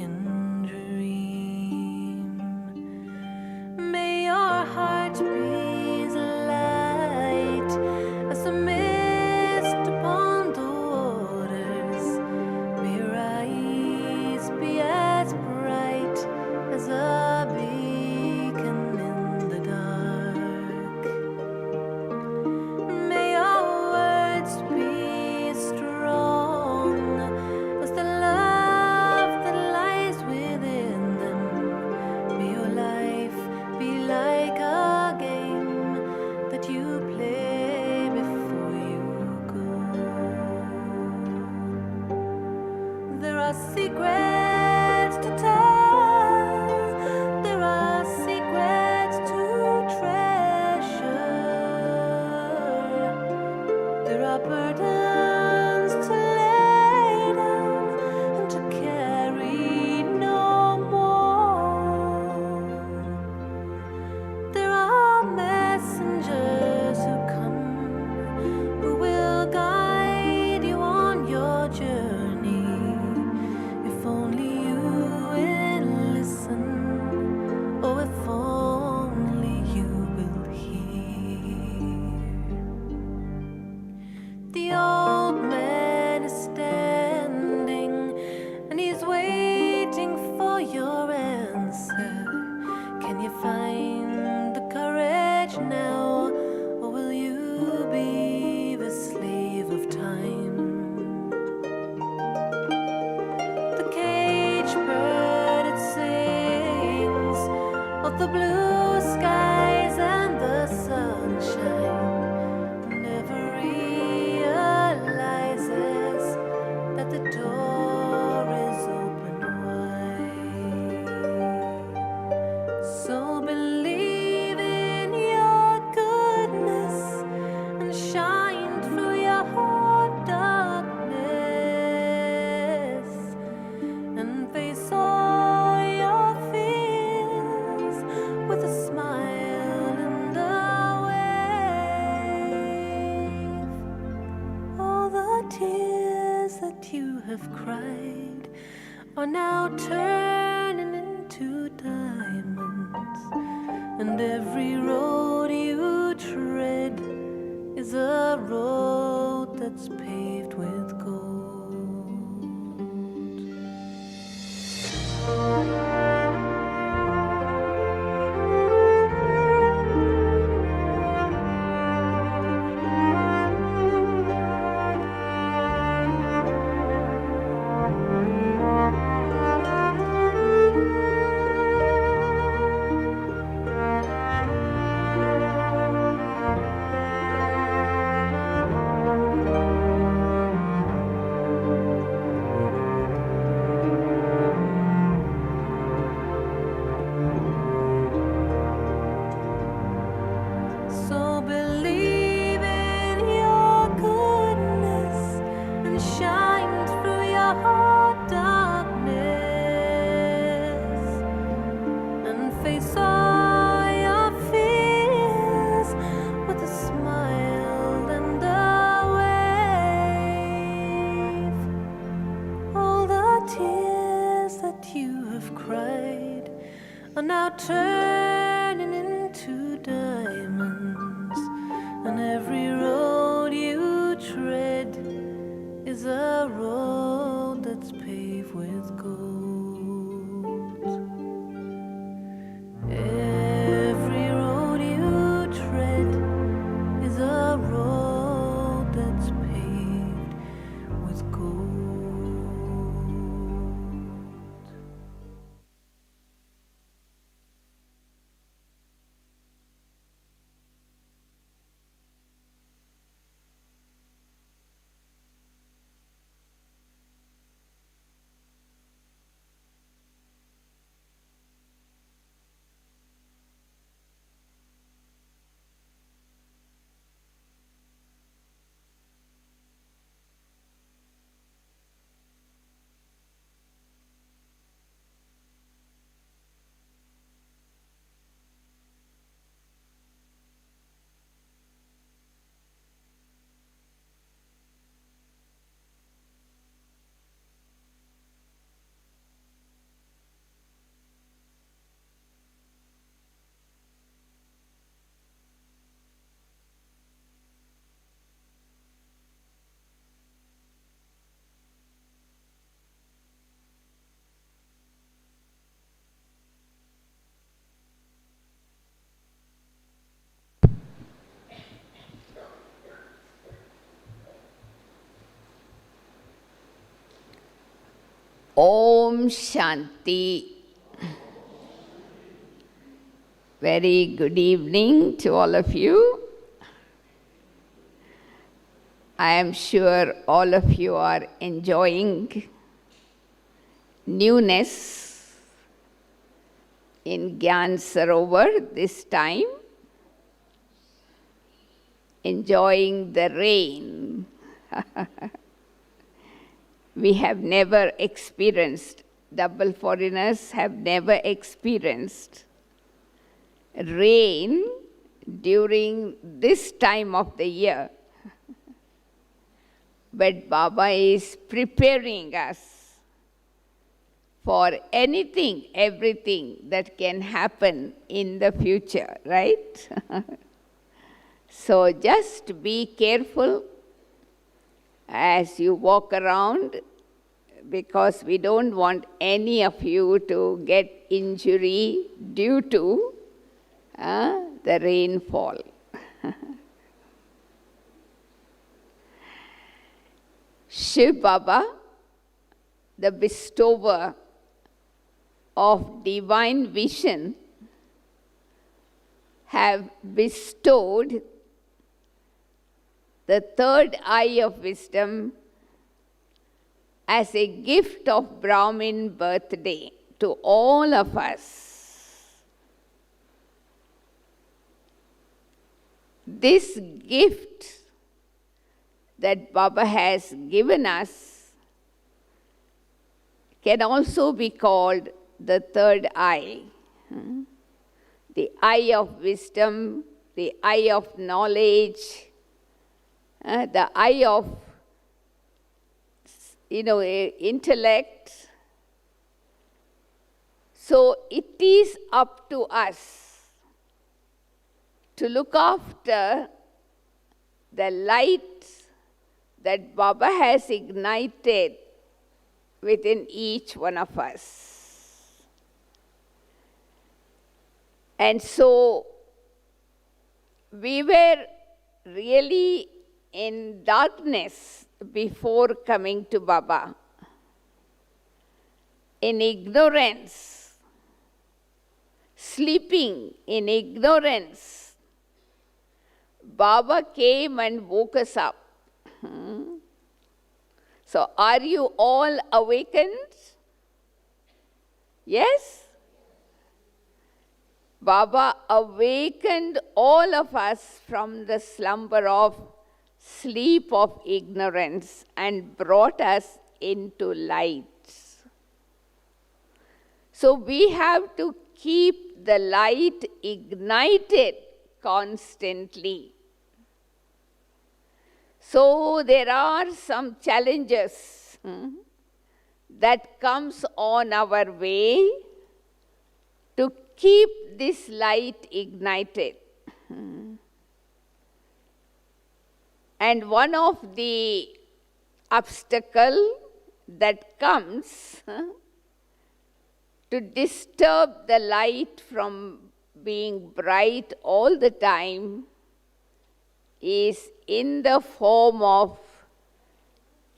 can dream. May your heart be as light as the mist upon the waters. May your eyes be as bright as a beacon in the dark. May your words be strong as the love that lies within them. May your life be like a game that you play before you go. There are secrets to tell, there are secrets to treasure, there are burdens to lay down and to carry no more. There are messengers who come, who will guide you on your journey. If only you will listen, oh, if only you will hear. The old man is standing and he's waiting for your answer. Can you find the courage now, or will you be the slave of time? The cage bird, it sings of the blue skies and the sunshine, never realizes that the door is open wide. So believe in your goodness and shine through your darkness, and face all your fears with a smile and a wave. All the tears that you have cried are now turning into diamonds, and every road you tread is a road that's paved with gold. So believe in your goodness and shine through your darkness, and face all your fears with a smile and a wave. All the tears that you have cried are now turning into diamonds, and every road you tread is a road that's paved with gold. Every road you tread is a road that's paved with gold. Om Shanti. Very good evening to all of you. I am sure all of you are enjoying newness in Gyan Sarovar this time, enjoying the rain. We have never experienced, double foreigners have never experienced rain during this time of the year. But Baba is preparing us for anything, everything that can happen in the future, right? So just be careful as you walk around, because we don't want any of you to get injury due to the rainfall. Shiv Baba, the bestower of divine vision, have bestowed the third eye of wisdom as a gift of Brahmin birthday to all of us. This gift that Baba has given us can also be called the third eye. The eye of wisdom, the eye of knowledge, the eye of intellect. So it is up to us to look after the light that Baba has ignited within each one of us. And so we were really in darkness before coming to Baba, in ignorance, sleeping in ignorance. Baba came and woke us up. So are you all awakened? Yes? Baba awakened all of us from the slumber of sleep of ignorance and brought us into light. So we have to keep the light ignited constantly. So there are some challenges that comes on our way to keep this light ignited. And one of the obstacle that comes to disturb the light from being bright all the time is in the form of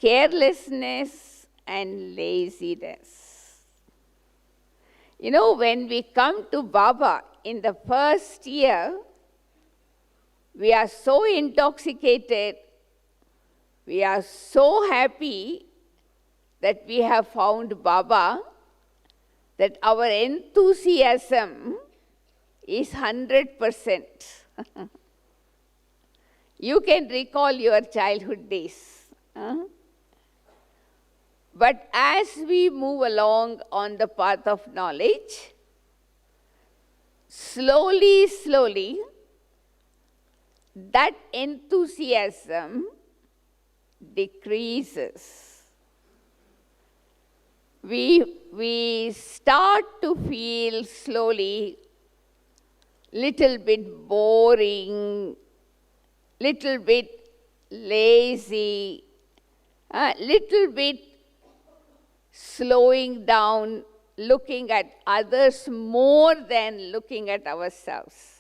carelessness and laziness. When we come to Baba in the first year, we are so intoxicated, we are so happy that we have found Baba, that our enthusiasm is 100%. You can recall your childhood days. But as we move along on the path of knowledge, slowly, that enthusiasm decreases. We start to feel slowly little bit boring, little bit lazy, little bit slowing down, looking at others more than looking at ourselves.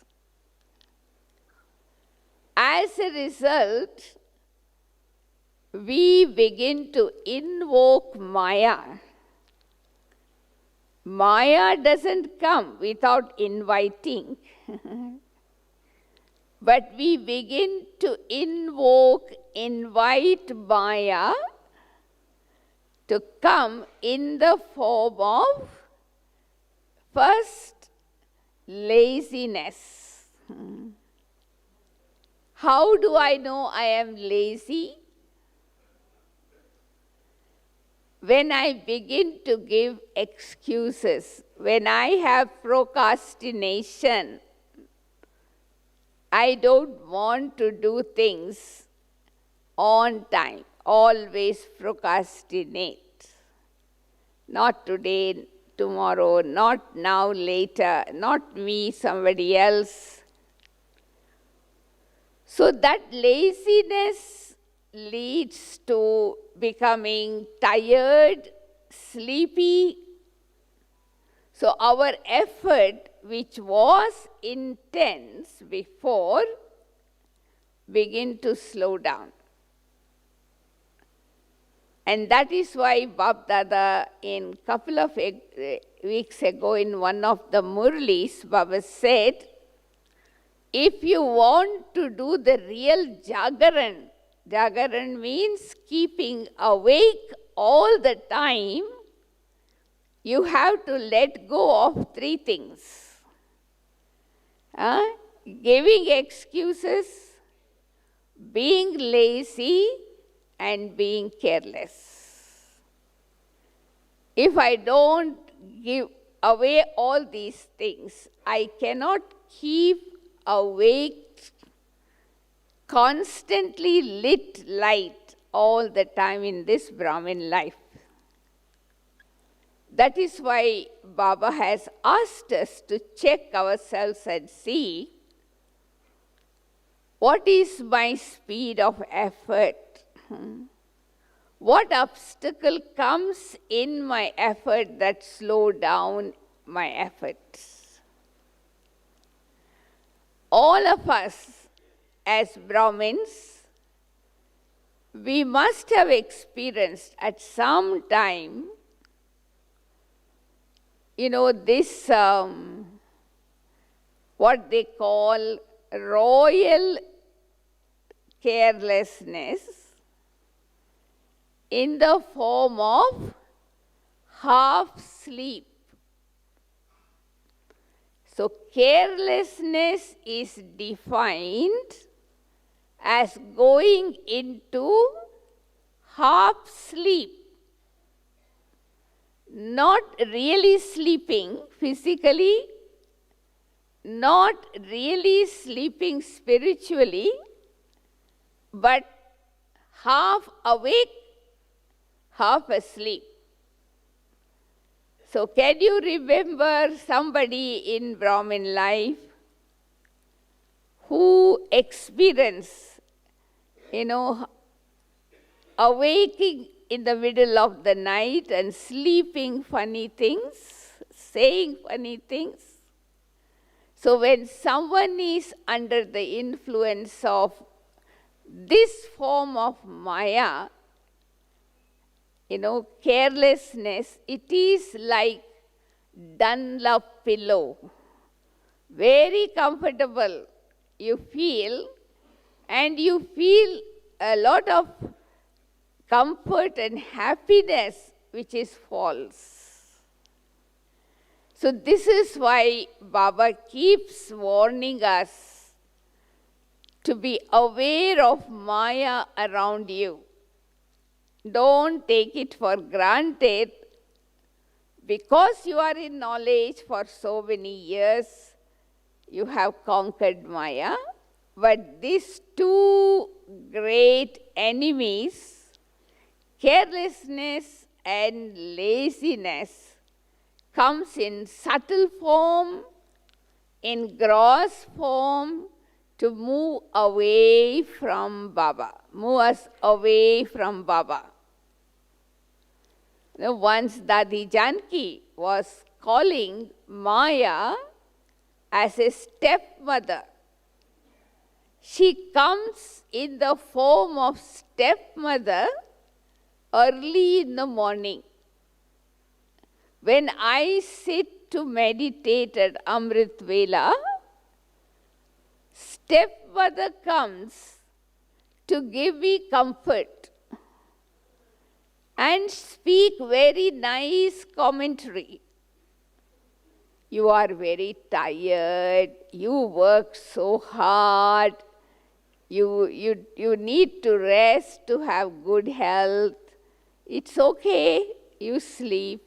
As a result, we begin to invoke Maya Maya doesn't come without inviting, but we begin to invite Maya to come in the form of first laziness. How do I know I am lazy? When I begin to give excuses, when I have procrastination, I don't want to do things on time, always procrastinate. Not today, tomorrow, not now, later, not me, somebody else. So that laziness leads to becoming tired, sleepy. So our effort, which was intense before, begin to slow down. And that is why Bab Dada, in couple of weeks ago in one of the Murlis, Baba said, if you want to do the real Jagaran, Jagaran means keeping awake all the time, you have to let go of three things. Giving excuses, being lazy, and being careless. If I don't give away all these things, I cannot keep awake, constantly lit light all the time in this Brahmin life. That is why Baba has asked us to check ourselves and see what is my speed of effort. What obstacle comes in my effort that slow down my efforts? All of us as Brahmins, we must have experienced at some time, this, what they call royal carelessness in the form of half sleep. So carelessness is defined as going into half sleep. Not really sleeping physically, not really sleeping spiritually, but half awake, half asleep. So can you remember somebody in Brahmin life who experienced, awaking in the middle of the night and sleeping funny things, saying funny things? So when someone is under the influence of this form of Maya, carelessness, it is like Dunlop pillow. Very comfortable you feel, and you feel a lot of comfort and happiness, which is false. So this is why Baba keeps warning us to be aware of Maya around you. Don't take it for granted. Because you are in knowledge for so many years, you have conquered Maya. But these two great enemies, carelessness and laziness, comes in subtle form, in gross form, to move away from Baba, move us away from Baba. Once Dadi Janki was calling Maya as a stepmother. She comes in the form of stepmother early in the morning. When I sit to meditate at Amrit Vela, stepmother comes to give me comfort and speak very nice commentary. You are very tired, you work so hard, you need to rest to have good health. It's okay, you sleep.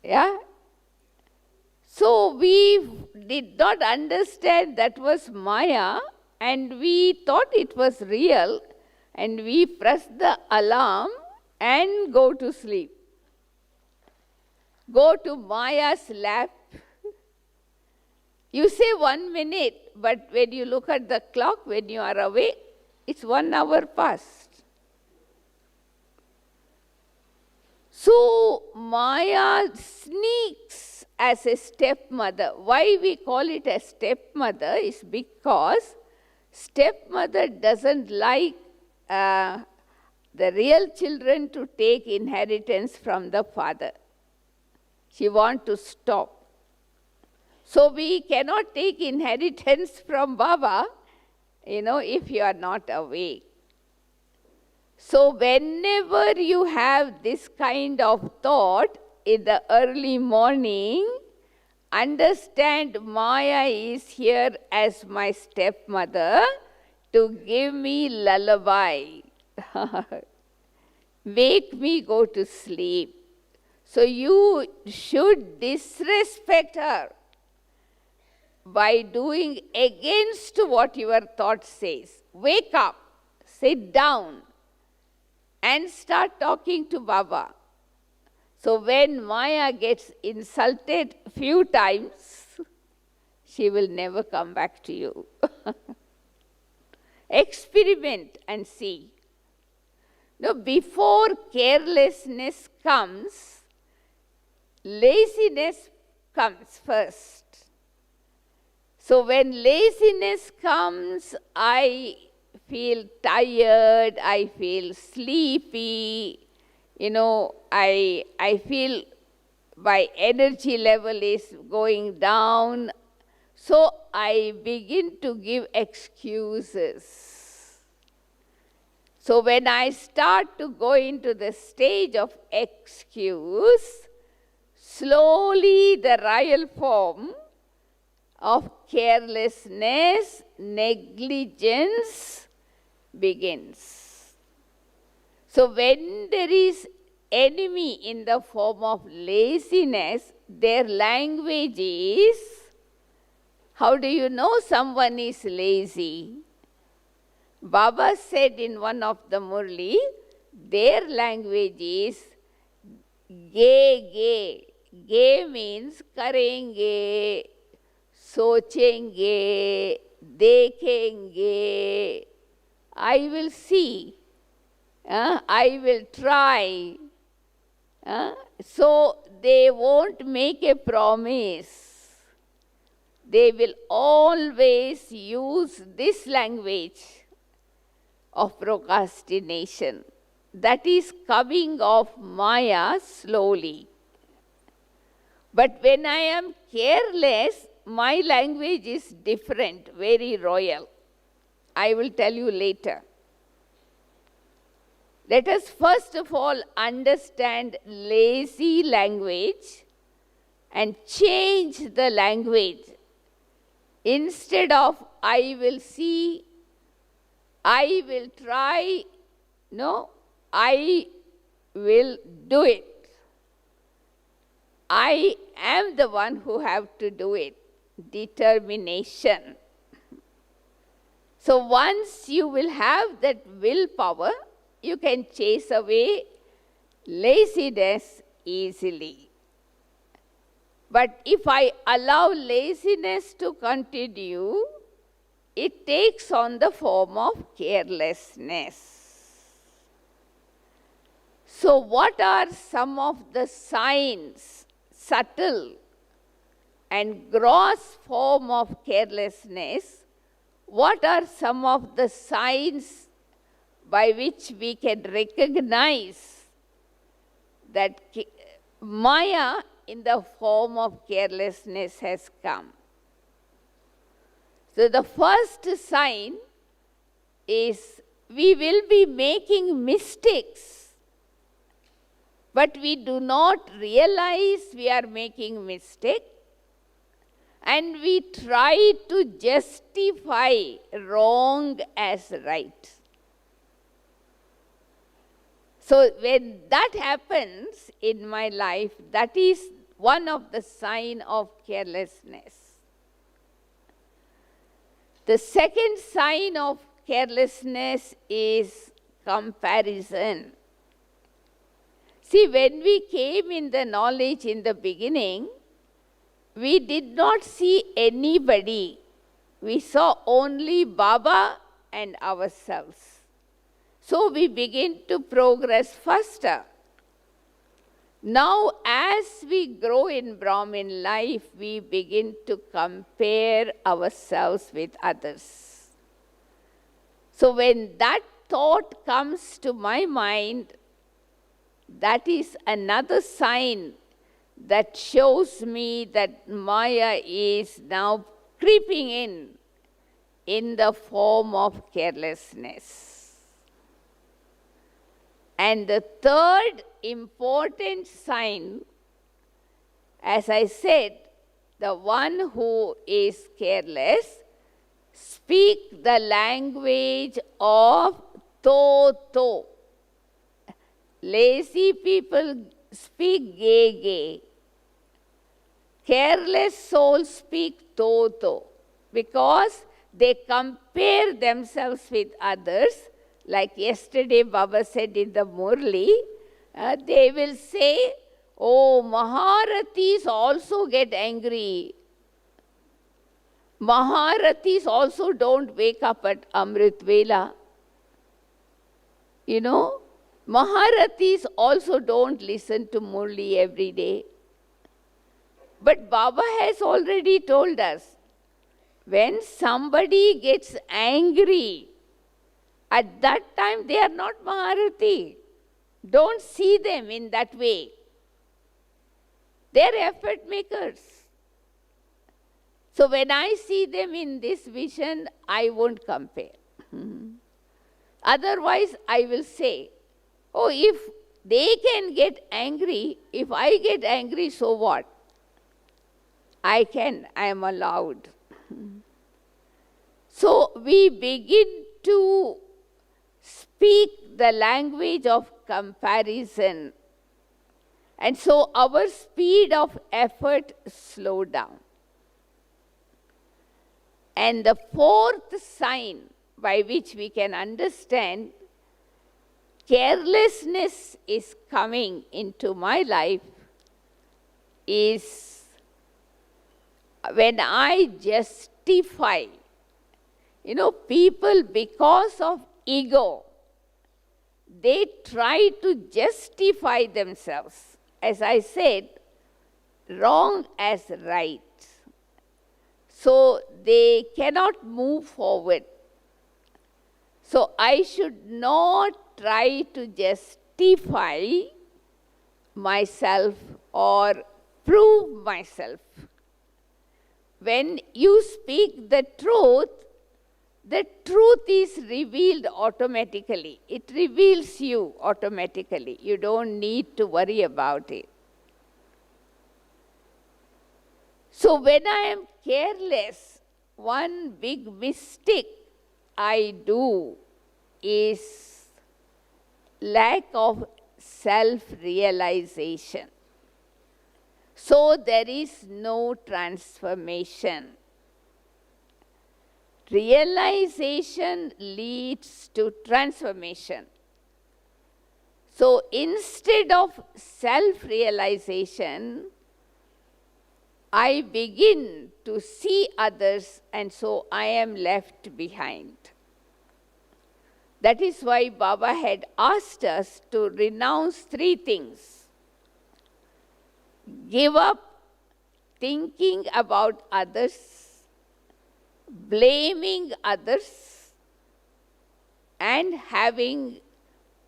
Yeah? So we did not understand that was Maya, and we thought it was real, and we pressed the alarm and go to sleep. Go to Maya's lap. You say 1 minute, but when you look at the clock, when you are awake, it's 1 hour past. So Maya sneaks as a stepmother. Why we call it a stepmother is because stepmother doesn't like the real children to take inheritance from the father. She wants to stop. So we cannot take inheritance from Baba, if you are not awake. So whenever you have this kind of thought in the early morning, understand Maya is here as my stepmother to give me lullaby. Make me go to sleep. So you should disrespect her by doing against what your thought says. Wake up, sit down, and start talking to Baba. So when Maya gets insulted few times, she will never come back to you. Experiment and see. Now, before carelessness comes, laziness comes first. So when laziness comes, I feel tired, I feel sleepy, I feel my energy level is going down. So I begin to give excuses. So when I start to go into the stage of excuse, slowly the real form of carelessness, negligence begins. So when there is enemy in the form of laziness, their language is, how do you know someone is lazy? Baba said in one of the Murli, their language is ge. Ge means karenge, sochenge, dekhenge. I will see. I will try. So they won't make a promise. They will always use this language of procrastination. That is coming of Maya slowly. But when I am careless, my language is different, very royal. I will tell you later. Let us first of all understand lazy language and change the language. Instead of I will see, I will try, no, I will do it. I am the one who have to do it. Determination. So once you will have that willpower, you can chase away laziness easily. But if I allow laziness to continue, it takes on the form of carelessness. So what are some of the signs, subtle and gross form of carelessness? What are some of the signs by which we can recognize that Maya in the form of carelessness has come. So the first sign is we will be making mistakes, but we do not realize we are making mistake, and we try to justify wrong as right. So when that happens in my life, that is one of the sign of carelessness. The second sign of carelessness is comparison. See, when we came in the knowledge in the beginning, we did not see anybody. We saw only Baba and ourselves. So we begin to progress faster. Now, as we grow in Brahmin life, we begin to compare ourselves with others. So when that thought comes to my mind, that is another sign that shows me that Maya is now creeping in the form of carelessness. And the third important sign, as I said, the one who is careless speak the language of to. Lazy people speak gay. Careless souls speak to, because they compare themselves with others. Like yesterday Baba said in the Murli, they will say, oh, Maharathis also get angry. Maharathis also don't wake up at Amrit Vela. You know, Maharathis also don't listen to Murli every day. But Baba has already told us, when somebody gets angry, at that time they are not Maharathi. Don't see them in that way. They are effort makers. So when I see them in this vision, I won't compare. Otherwise, I will say, oh, if they can get angry, if I get angry, so what? I am allowed. So we begin to speak the language of comparison. And so our speed of effort slow down. And the fourth sign by which we can understand carelessness is coming into my life is when I justify. You know, people, because of ego, they try to justify themselves. As I said, wrong as right. So they cannot move forward. So I should not try to justify myself or prove myself. When you speak the truth is revealed automatically. It reveals you automatically. You don't need to worry about it. So when I am careless, one big mistake I do is lack of self-realization. So there is no transformation. Realization leads to transformation. So instead of self-realization, I begin to see others, and so I am left behind. That is why Baba had asked us to renounce 3 things. Give up thinking about others, blaming others, and having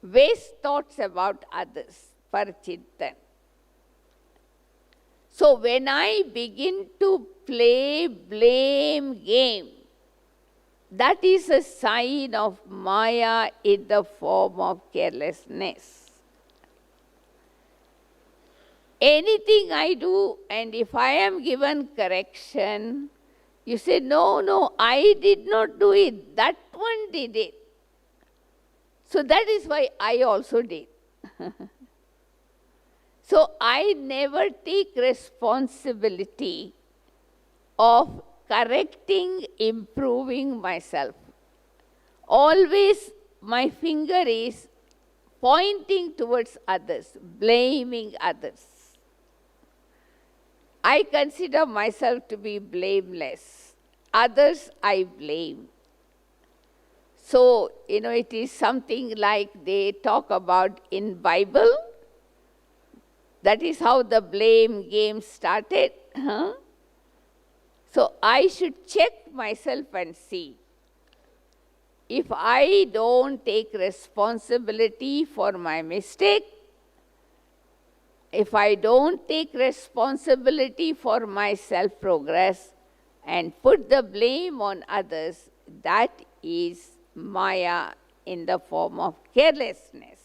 waste thoughts about others, parchittan. So when I begin to play blame game, that is a sign of Maya in the form of carelessness. Anything I do, and if I am given correction, you say, no, I did not do it, that one did it. So that is why I also did. So I never take responsibility of correcting, improving myself. Always my finger is pointing towards others, blaming others. I consider myself to be blameless. Others I blame. So, it is something like they talk about in Bible. That is how the blame game started. So I should check myself and see. If I don't take responsibility for my mistake, if I don't take responsibility for my self-progress and put the blame on others, that is Maya in the form of carelessness.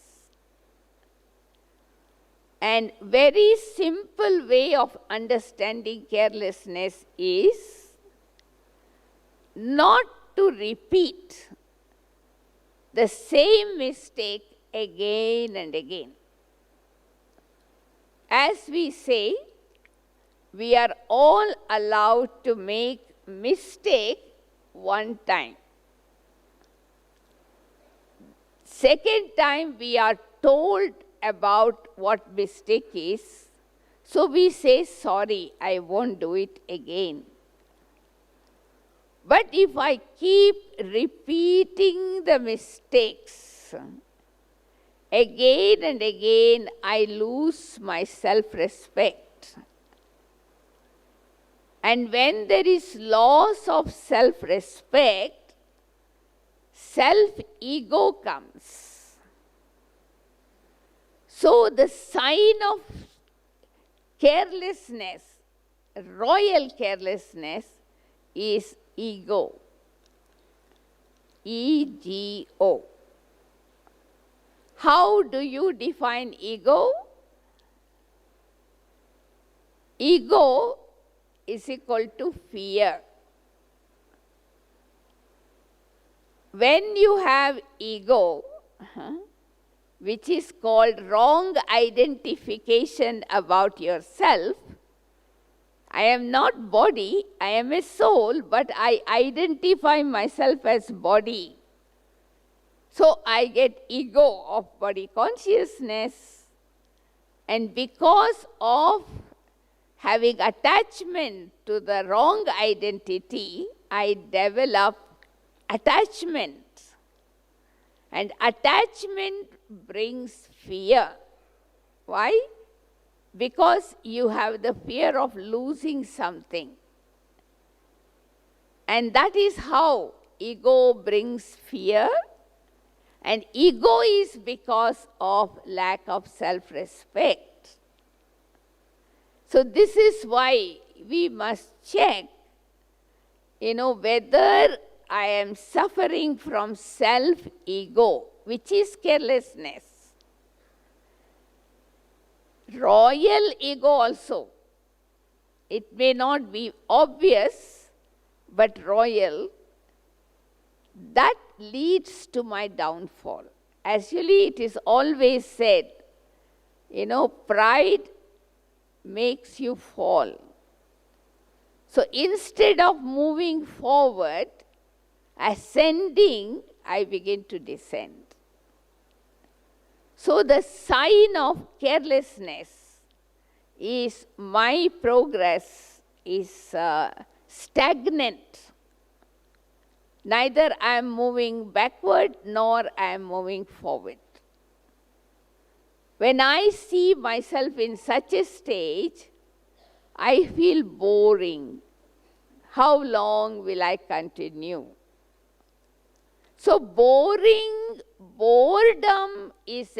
And very simple way of understanding carelessness is not to repeat the same mistake again and again. As we say, we are all allowed to make mistake one time. Second time we are told about what mistake is, so we say, sorry, I won't do it again. But if I keep repeating the mistakes again and again, I lose my self-respect. And when there is loss of self-respect, self-ego comes. So the sign of carelessness, royal carelessness, is ego. E-G-O. How do you define ego? Ego is equal to fear. When you have ego, which is called wrong identification about yourself, I am not body, I am a soul, but I identify myself as body. So I get ego of body consciousness, and because of having attachment to the wrong identity, I develop attachment. And attachment brings fear. Why? Because you have the fear of losing something. And that is how ego brings fear. And ego is because of lack of self-respect. So this is why we must check, whether I am suffering from self-ego, which is carelessness. Royal ego also. It may not be obvious, but royal, that leads to my downfall. Actually, it is always said, pride makes you fall. So instead of moving forward, ascending, I begin to descend. So the sign of carelessness is my progress is stagnant. Neither I am moving backward nor I am moving forward. When I see myself in such a stage, I feel boring. How long will I continue? So boredom is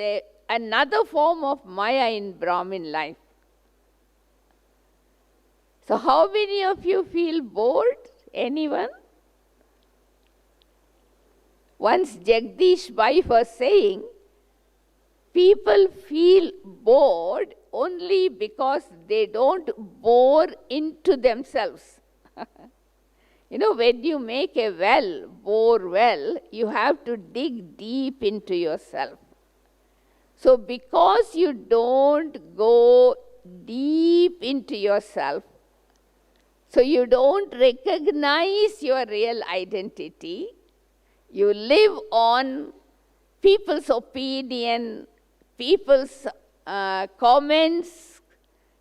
another form of Maya in Brahmin life. So how many of you feel bored? Anyone? Once Jagdish Bhai was saying, people feel bored only because they don't bore into themselves. When you make a well, bore well, you have to dig deep into yourself. So because you don't go deep into yourself, so you don't recognize your real identity, you live on people's opinion, people's comments,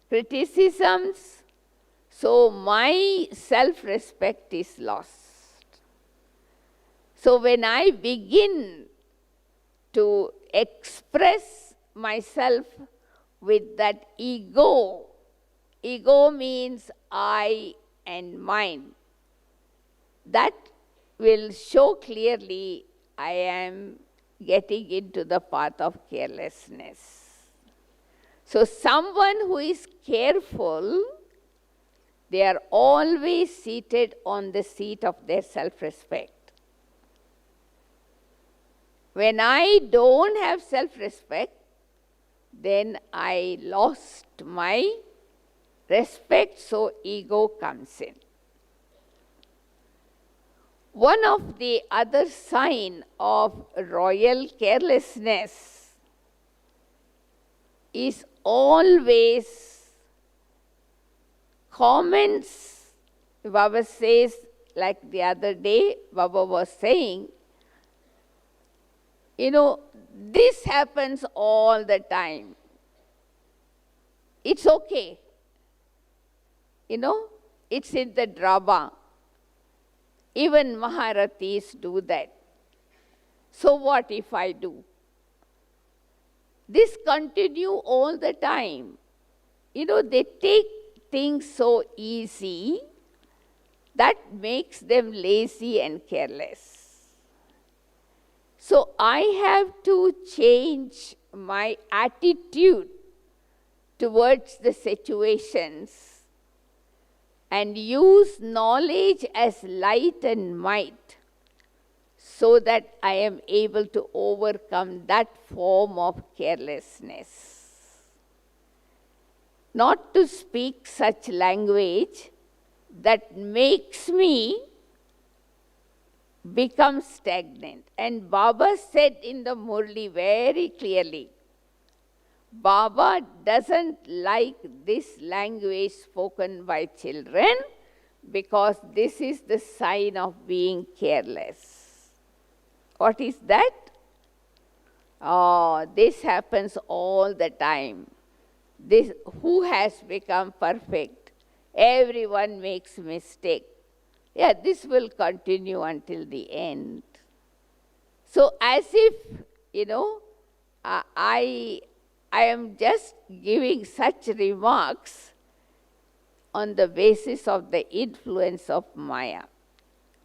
criticisms. So my self-respect is lost. So when I begin to express myself with that ego means I and mine, that will show clearly I am getting into the path of carelessness. So someone who is careful, they are always seated on the seat of their self-respect. When I don't have self-respect, then I lost my respect, so ego comes in. One of the other sign of royal carelessness is always comments. Baba says, like the other day, Baba was saying, this happens all the time. It's okay. It's in the drama. Even Maharathis do that. So what if I do? This continue all the time. They take things so easy that makes them lazy and careless. So I have to change my attitude towards the situations and use knowledge as light and might so that I am able to overcome that form of carelessness. Not to speak such language that makes me become stagnant. And Baba said in the Murli very clearly, Baba doesn't like this language spoken by children because this is the sign of being careless. What is that? Oh, this happens all the time. This, who has become perfect? Everyone makes mistake. Yeah, this will continue until the end. So as if, I am just giving such remarks on the basis of the influence of Maya.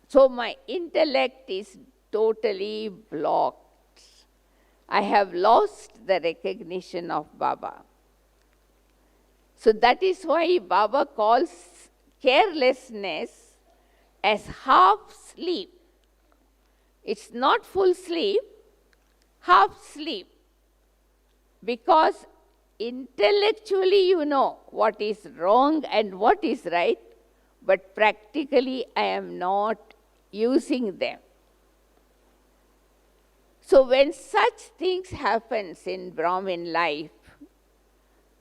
So my intellect is totally blocked. I have lost the recognition of Baba. So that is why Baba calls carelessness as half sleep. It's not full sleep, half sleep. Because intellectually you know what is wrong and what is right, but practically I am not using them. So when such things happens in Brahmin life,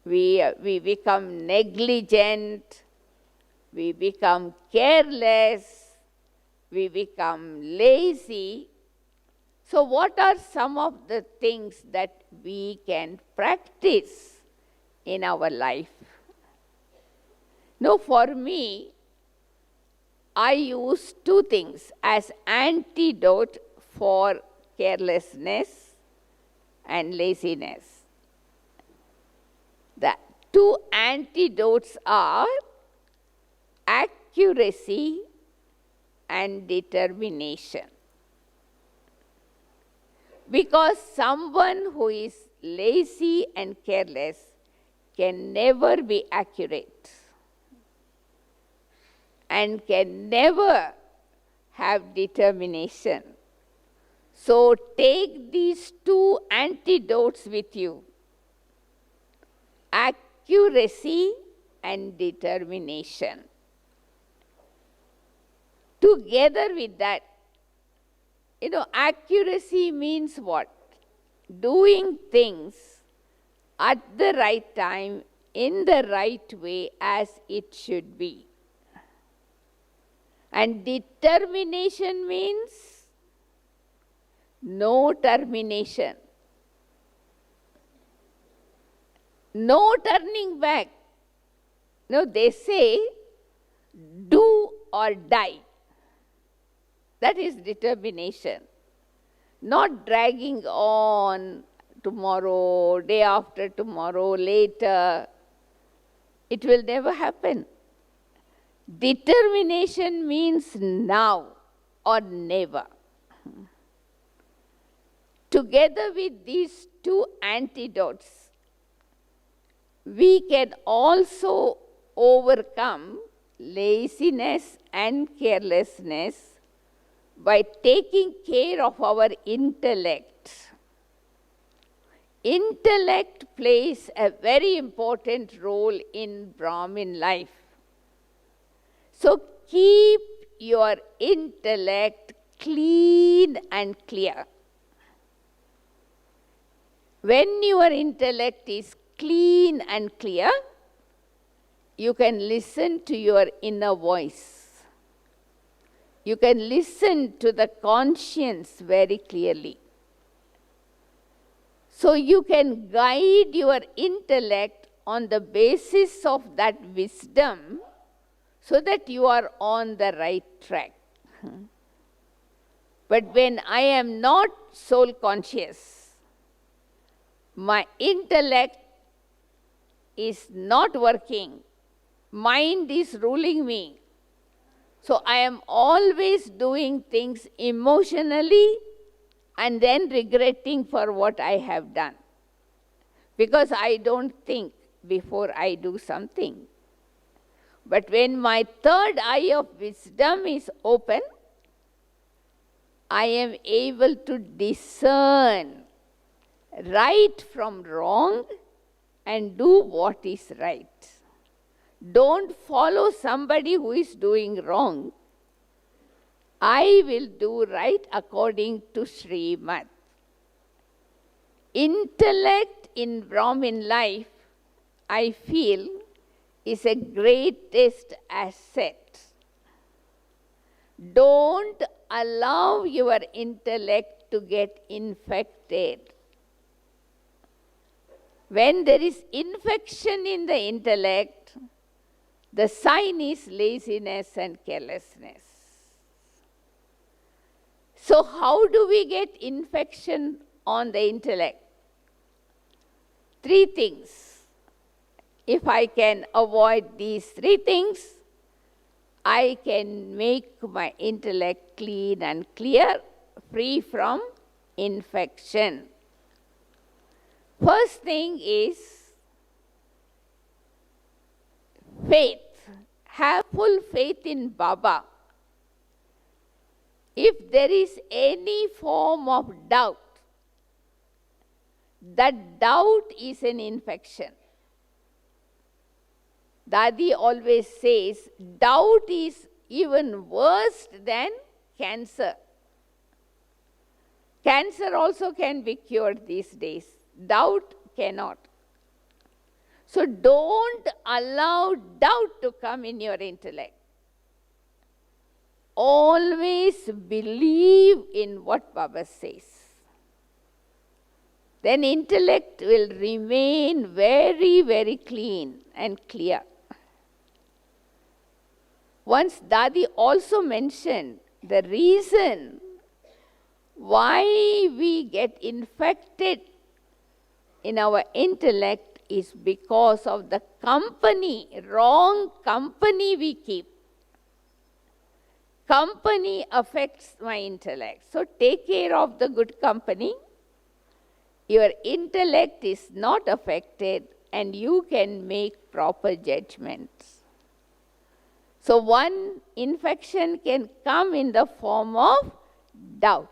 we become negligent, we become careless, we become lazy. So what are some of the things that we can practice in our life? No, for me, I use two things as antidote for carelessness and laziness. The two antidotes are accuracy and determination. Because someone who is lazy and careless can never be accurate and can never have determination. So take these two antidotes with you: accuracy and determination. Together with that, accuracy means what? Doing things at the right time, in the right way, as it should be. And determination means no termination, no turning back. No, they say, do or die. That is determination. Not dragging on tomorrow, day after tomorrow, later. It will never happen. Determination means now or never. Together with these two antidotes, we can also overcome laziness and carelessness by taking care of our intellect. Intellect plays a very important role in Brahmin life. So keep your intellect clean and clear. When your intellect is clean and clear, you can listen to your inner voice. You can listen to the conscience very clearly. So you can guide your intellect on the basis of that wisdom so that you are on the right track. But when I am not soul conscious, my intellect is not working, mind is ruling me. So I am always doing things emotionally and then regretting for what I have done, because I don't think before I do something. But when my third eye of wisdom is open, I am able to discern right from wrong and do what is right. Don't follow somebody who is doing wrong. I will do right according to Srimad. Intellect in Brahmin life, I feel, is a greatest asset. Don't allow your intellect to get infected. When there is infection in the intellect, the sign is laziness and carelessness. So how do we get infection on the intellect? 3 things. If I can avoid these 3 things, I can make my intellect clean and clear, free from infection. First thing is faith. Have full faith in Baba. If there is any form of doubt, that doubt is an infection. Dadi always says, doubt is even worse than cancer. Cancer also can be cured these days. Doubt cannot. So don't allow doubt to come in your intellect. Always believe in what Baba says. Then intellect will remain very, very clean and clear. Once Dadi also mentioned the reason why we get infected in our intellect is because of the company, wrong company we keep. Company affects my intellect. So take care of the good company. your intellect is not affected and you can make proper judgments. So one infection can come in the form of doubt.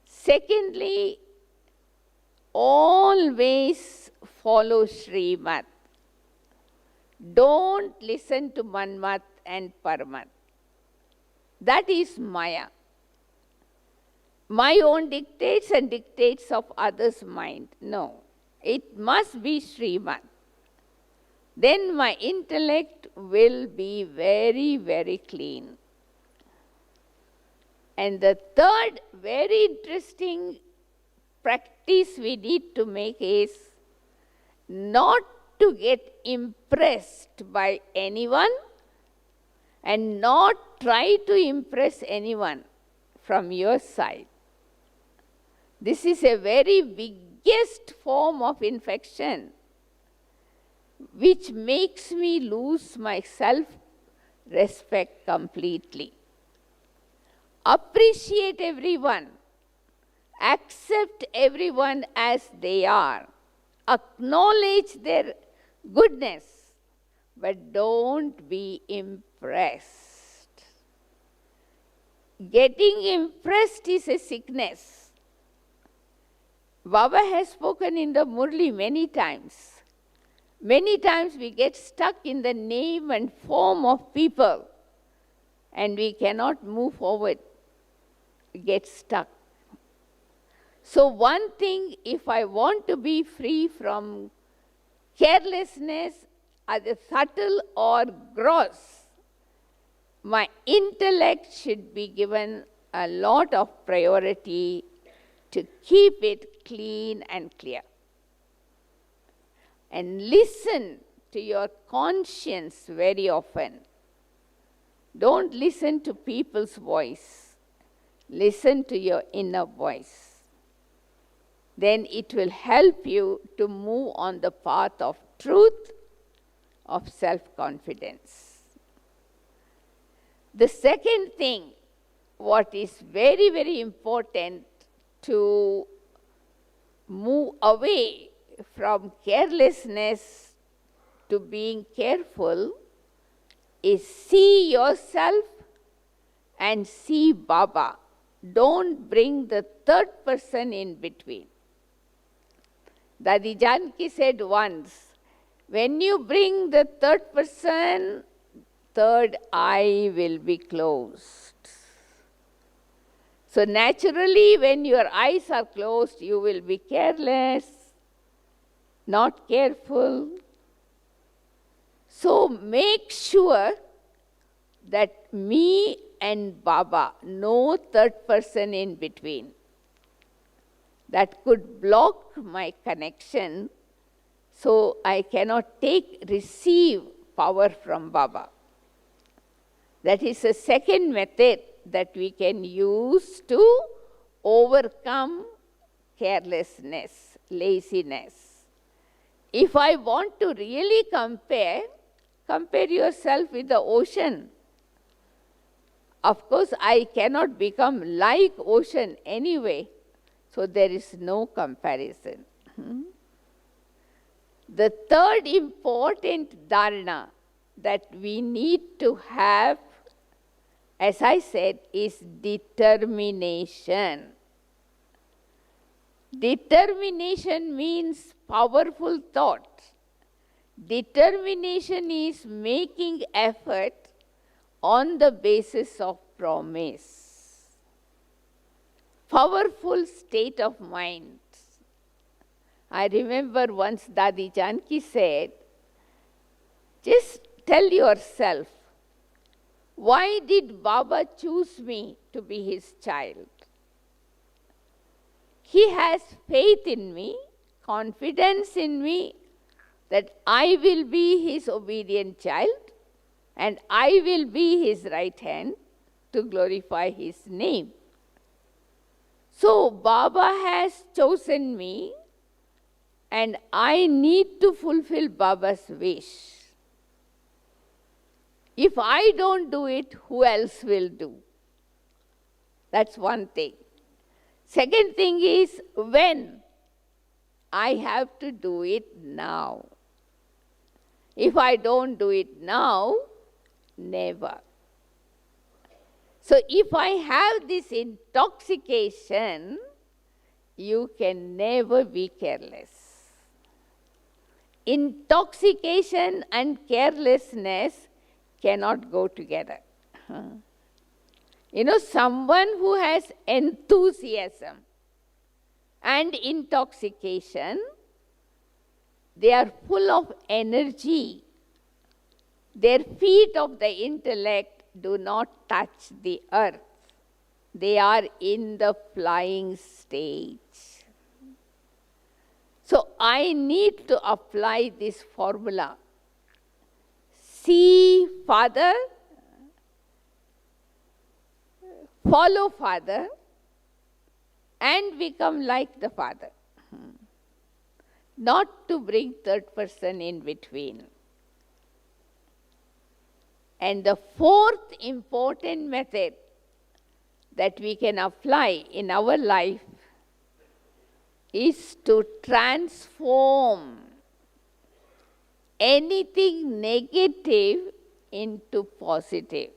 Secondly, always follow Srimad. Don't listen to Manmat and Paramat. That is Maya. My own dictates and dictates of others' mind. No, it must be Srimad. Then my intellect will be very, very clean. And the third very interesting practice we need to make is not to get impressed by anyone and not try to impress anyone from your side. This is a very biggest form of infection which makes me lose my self-respect completely. Appreciate everyone. Accept everyone as they are. Acknowledge their goodness, but don't be impressed. Getting impressed is a sickness. Baba has spoken in the Murli many times. Many times we get stuck in the name and form of people and we cannot move forward. We get stuck. So one thing, if I want to be free from carelessness, either subtle or gross, my intellect should be given a lot of priority to keep it clean and clear. And listen to your conscience very often. Don't listen to people's voice. Listen to your inner voice. Then it will help you to move on the path of truth, of self-confidence. The second thing, what is very, very important to move away from carelessness to being careful is see yourself and see Baba. Don't bring the third person in between. Dadi Janki said once, when you bring the third person, third eye will be closed. So naturally, when your eyes are closed, you will be careless, not careful. So make sure that me and Baba, no third person in between. That could block my connection, so I cannot receive power from Baba. That is a second method that we can use to overcome carelessness, laziness. If I want to really compare yourself with the ocean. Of course, I cannot become like ocean anyway, so there is no comparison. The third important dharana that we need to have, as I said, is determination. Determination means powerful thought. Determination is making effort on the basis of promise. Powerful state of mind. I remember once Dadi Janki said, just tell yourself, why did Baba choose me to be his child? He has faith in me, confidence in me, that I will be his obedient child and I will be his right hand to glorify his name. So Baba has chosen me and I need to fulfill Baba's wish. If I don't do it, who else will do? That's one thing. Second thing is when. I have to do it now. If I don't do it now, never. So if I have this intoxication, you can never be careless. Intoxication and carelessness cannot go together. You know, someone who has enthusiasm and intoxication, they are full of energy. Their feet of the intellect do not touch the earth. They are in the flying stage. So I need to apply this formula. See Father, follow Father, and become like the Father. Not to bring third person in between. And the fourth important method that we can apply in our life is to transform anything negative into positive.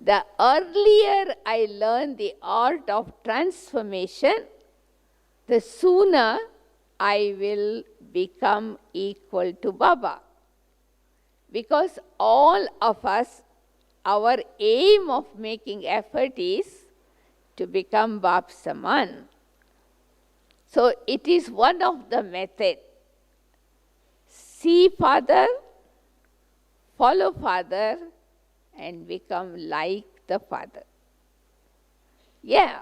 The earlier I learn the art of transformation, the sooner I will become equal to Baba. Because all of us, our aim of making effort is to become Bap Saman. So it is one of the methods. See Father, follow Father, and become like the Father. Yeah,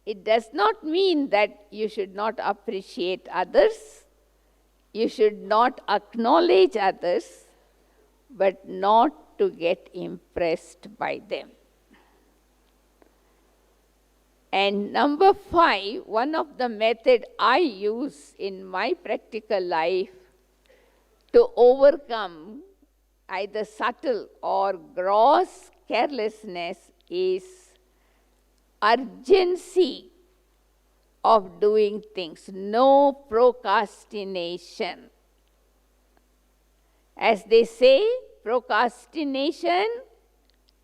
it does not mean that you should not appreciate others, you should not acknowledge others, but not to get impressed by them. And number 5, one of the methods I use in my practical life to overcome either subtle or gross carelessness is urgency of doing things, no procrastination. As they say, procrastination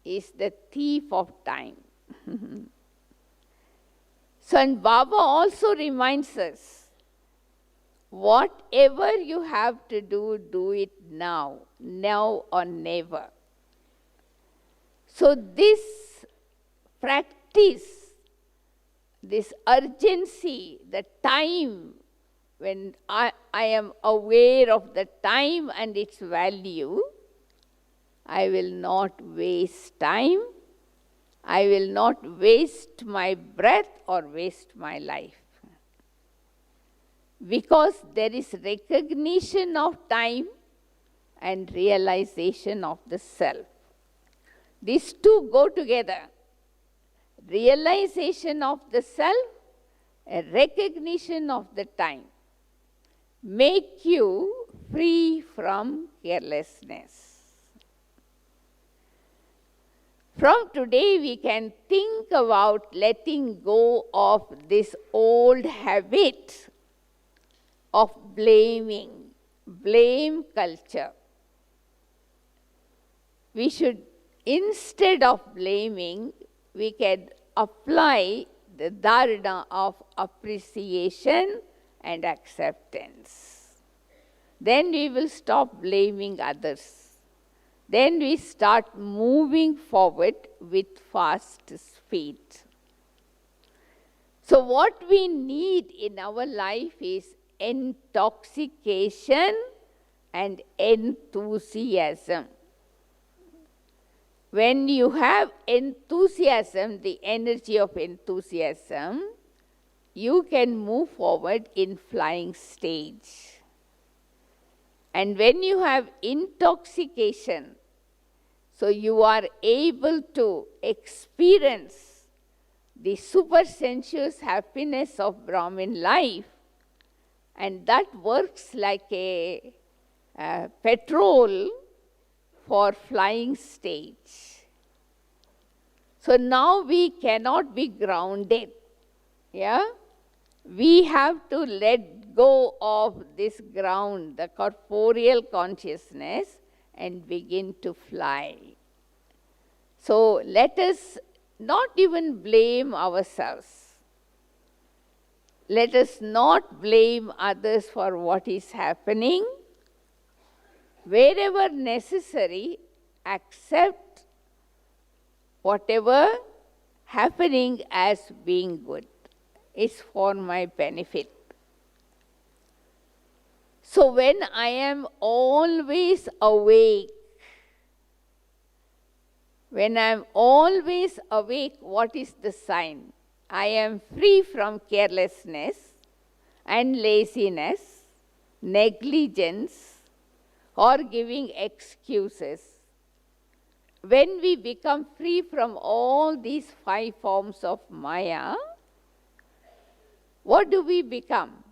is the thief of time. So, and Baba also reminds us, whatever you have to do, do it now, now or never. So this practice, this urgency, the time, when I am aware of the time and its value, I will not waste time, I will not waste my breath or waste my life. Because there is recognition of time and realization of the self. These two go together. Realization of the self, a recognition of the time, make you free from carelessness. From today, we can think about letting go of this old habit of blaming, blame culture. We should, instead of blaming, we can apply the dharana of appreciation and acceptance. Then we will stop blaming others. Then we start moving forward with fast speed. So what we need in our life is intoxication and enthusiasm. When you have enthusiasm, the energy of enthusiasm, you can move forward in flying stage. And when you have intoxication, so you are able to experience the super sensuous happiness of Brahmin life, and that works like a petrol for flying stage. So now we cannot be grounded. Yeah? we have to let go of this ground, the corporeal consciousness, and begin to fly. So let us not even blame ourselves. Let us not blame others for what is happening. Wherever necessary, accept whatever happening as being good. It's for my benefit. So when I am always awake, what is the sign? I am free from carelessness and laziness, negligence, or giving excuses. When we become free from all these 5 forms of Maya, what do we become?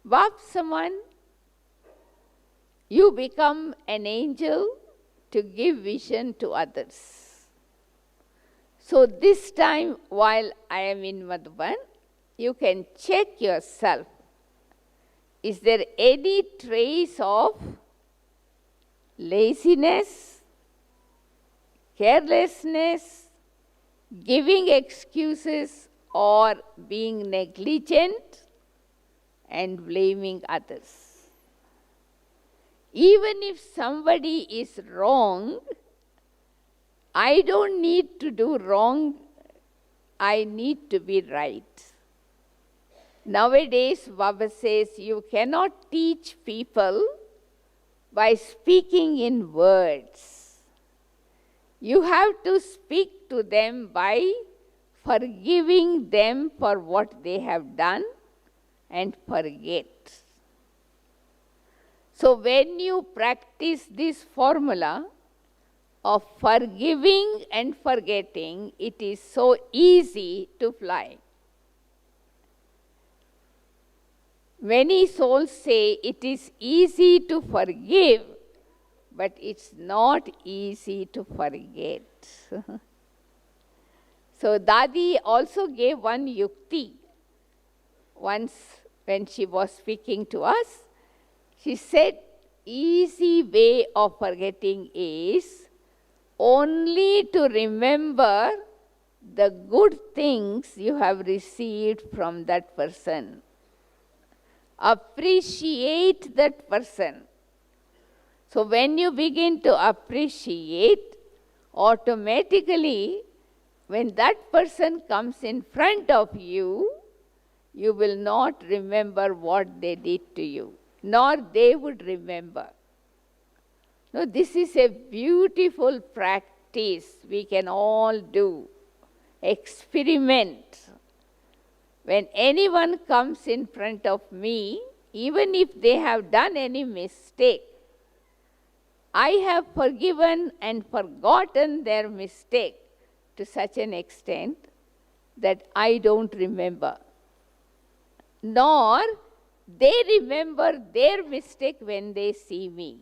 Vapsaman. You become an angel to give vision to others. So this time, while I am in Madhuban, you can check yourself. Is there any trace of laziness, carelessness, giving excuses, or being negligent and blaming others? Even if somebody is wrong, I don't need to do wrong, I need to be right. Nowadays, Baba says you cannot teach people by speaking in words. You have to speak to them by forgiving them for what they have done and forget. So when you practice this formula of forgiving and forgetting, it is so easy to fly. Many souls say it is easy to forgive, but it's not easy to forget. So Dadi also gave one yukti. Once when she was speaking to us, she said, easy way of forgetting is only to remember the good things you have received from that person. Appreciate that person. So when you begin to appreciate, automatically, when that person comes in front of you, you will not remember what they did to you, nor they would remember. No, this is a beautiful practice we can all do. Experiment. When anyone comes in front of me, even if they have done any mistake, I have forgiven and forgotten their mistake to such an extent that I don't remember. Nor they remember their mistake when they see me.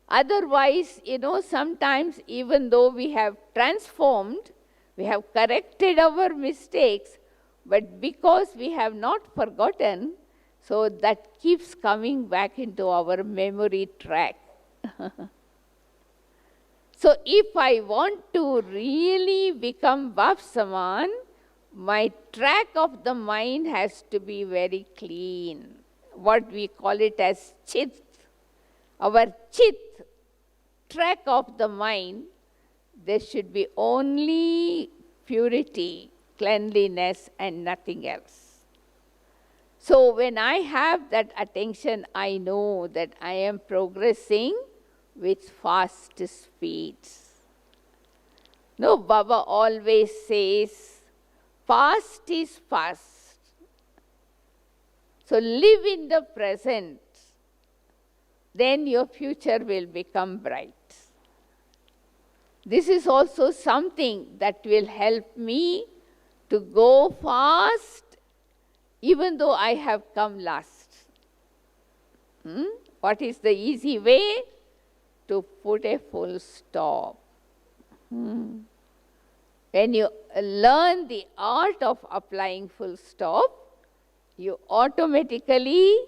Otherwise, sometimes even though we have transformed, we have corrected our mistakes, but because we have not forgotten, so that keeps coming back into our memory track. So if I want to really become Vapsaman, my track of the mind has to be very clean. What we call it as chit. Our chit, track of the mind, there should be only purity, cleanliness, and nothing else. So when I have that attention, I know that I am progressing with fast speeds. No, Baba always says, past is past. So live in the present, then your future will become bright. This is also something that will help me to go fast, even though I have come last. What is the easy way? To put a full stop. When you learn the art of applying full stop, you automatically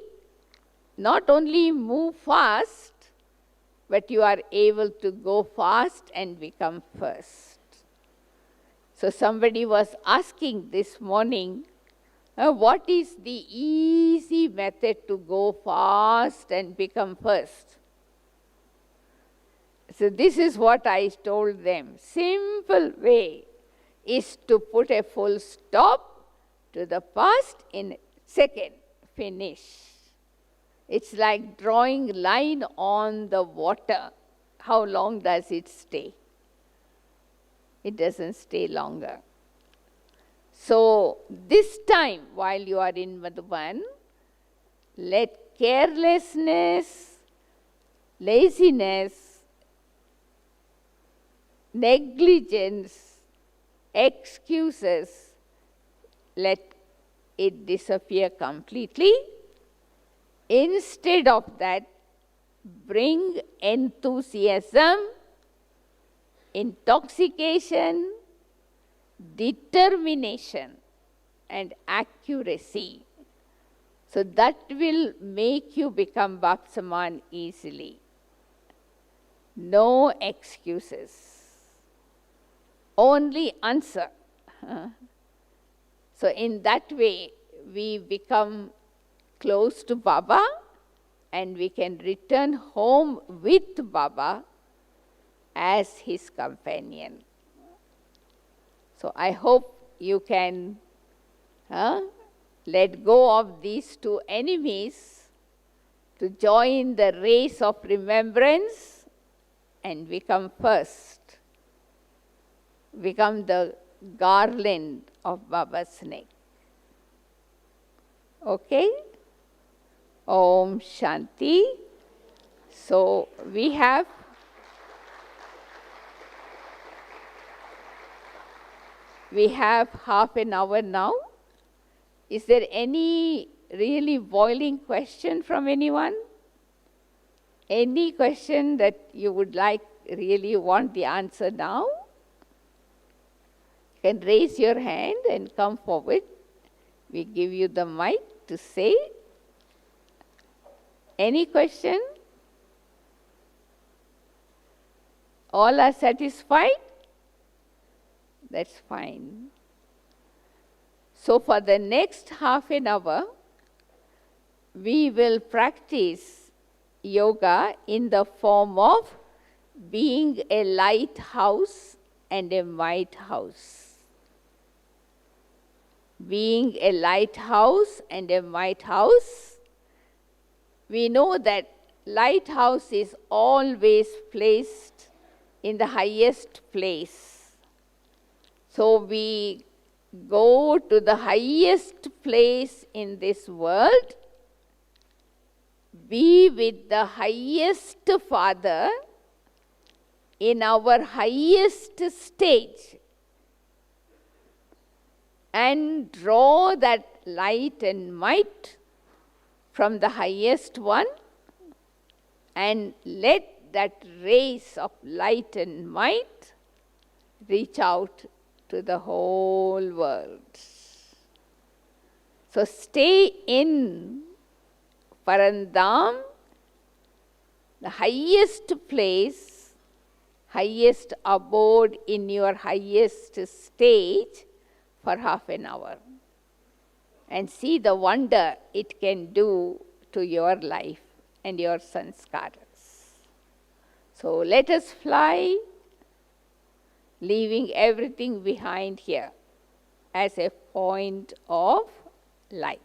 not only move fast, but you are able to go fast and become first. So somebody was asking this morning, what is the easy method to go fast and become first? So this is what I told them. Simple way is to put a full stop to the past in a second, finish. It's like drawing line on the water. How long does it stay? It doesn't stay longer. So this time, while you are in Madhuban, let carelessness, laziness, negligence, excuses, let it disappear completely. Instead of that, bring enthusiasm, intoxication, determination, and accuracy. So that will make you become Bapsaman easily. No excuses. Only answer. So in that way, we become close to Baba and we can return home with Baba as his companion. So I hope you can let go of these two enemies to join the race of remembrance and become first. Become the garland of Baba's neck. Okay? Om Shanti. So we have half an hour now. Is there any really boiling question from anyone? Any question that you would like, really want the answer now? You can raise your hand and come forward. We give you the mic to say. Any question? All are satisfied? That's fine. So for the next half an hour, we will practice yoga in the form of being a lighthouse and a might house. Being a lighthouse and a might house. We know that lighthouse is always placed in the highest place. So we go to the highest place in this world, be with the highest Father in our highest stage, and draw that light and might from the highest one, and let that rays of light and might reach out to the whole world. So stay in Parandam, the highest place, highest abode in your highest stage for half an hour, and see the wonder it can do to your life and your sanskaras. So let us fly, leaving everything behind here as a point of light.